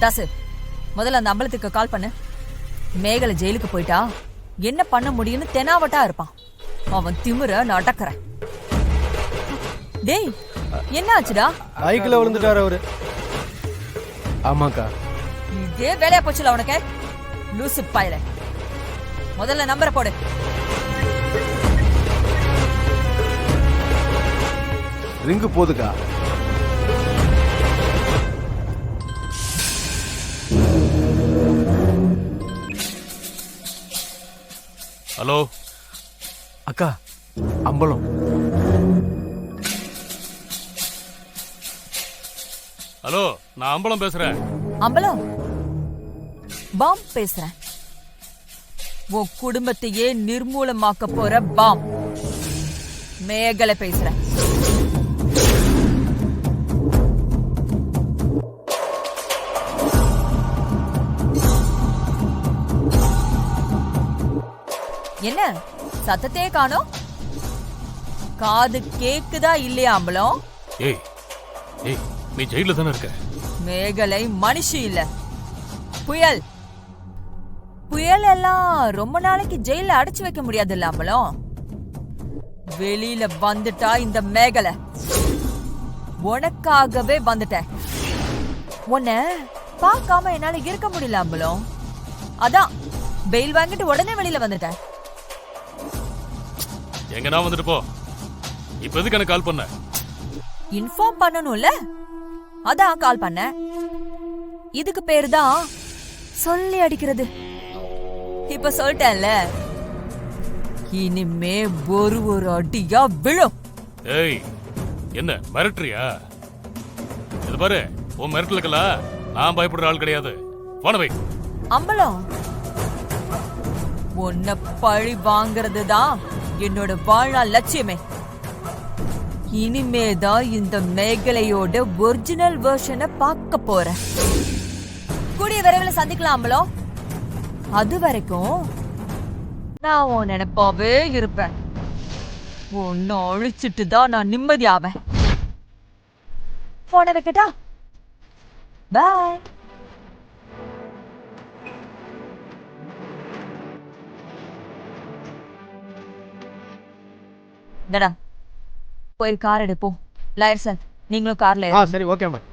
தாசு, முதல்ல அந்த அம்பலத்துக்கு கால் பண்ணு. மேகலை ஜெயிலுக்கு போயிட்டா என்ன பண்ண முடியும்னு தெனாவட்டா இருப்பான். அவன் திமிர நான் அடக்குறேன். டேய், என்ன ஆச்சுடா? பைக்ல விழுந்துட்டாரு அவரு. ஆமாக்கா. இதே வேலையா போச்சுல உனக்கு, லூசு பாயல. முதல்ல நம்பரை போடு. ரிங்கு போதுக்கா. ஹலோ அக்கா, அம்பலம். ஹலோ, நான் அம்பலம் பேசுறேன். அம்பலம், பாம் பேசுறேன். உன் குடும்பத்தையே நிர்மூலமாக்க போற பாம் மேகலை பேசுறேன். என்ன சத்தத்தையே காணோம்? காது கேக்குதா இல்லையா அம்பலம்? ஏய் ஏய், நீ ஜெயில தானே இருக்க. மேகலை மனுஷி இல்ல, புயல். புயல் எல்லாம் ரொம்ப நாளைக்கு ஜெயில அடைச்சு வைக்க முடியாதுல்ல அம்பலம். வெளியில வந்துட்டா இந்த மேகலை உனக்காகவே வந்துட்டேன். உன்னை பார்க்காம என்னால இருக்க முடியல அம்பலம். அதான் பெயில் வாங்கிட்டு உடனே வெளியில வந்துட்டேன். எங்கடா வந்துட்டு போ. இப்ப எதுக்கு எனக்கு கால் பண்ண? இன்ஃபார்ம் பண்ணணும்ல, அதான் கால் பண்ண. இதுக்கு பேரு தான் சொல்லி அடிக்கிறது. இப்ப சொல்லிட்டேன்ல, இனிமே ஒரு அடியா விழும். ஏய், என்ன மிரட்டுறியா? இது பாரு, உன் மிரட்டலுக்கெல்லாம் நான் பயப்படுற ஆள் கிடையாது. போன வை. அம்பலம், உன்னை பழி வாங்குறது தான் என்னோட வாழ்நாள் லட்சியமே. இனிமேதான் இந்த மேகலையோட ஒரிஜினல் வெர்ஷனை பார்க்க போறேன். கூடிய விரைவில் சந்திக்கலாம் அம்பலம். அது வரைக்கும் நான் உன் நினைப்பாவே இருப்பேன். உன்னை அழிச்சிட்டு தான் நான் நிம்மதியாவேன். போன வைக்கட்டா? பாய். போய் கார் எடுப்போம். லாயர் சார், நீங்களும் கார்ல. சரி, ஓகே மேம்.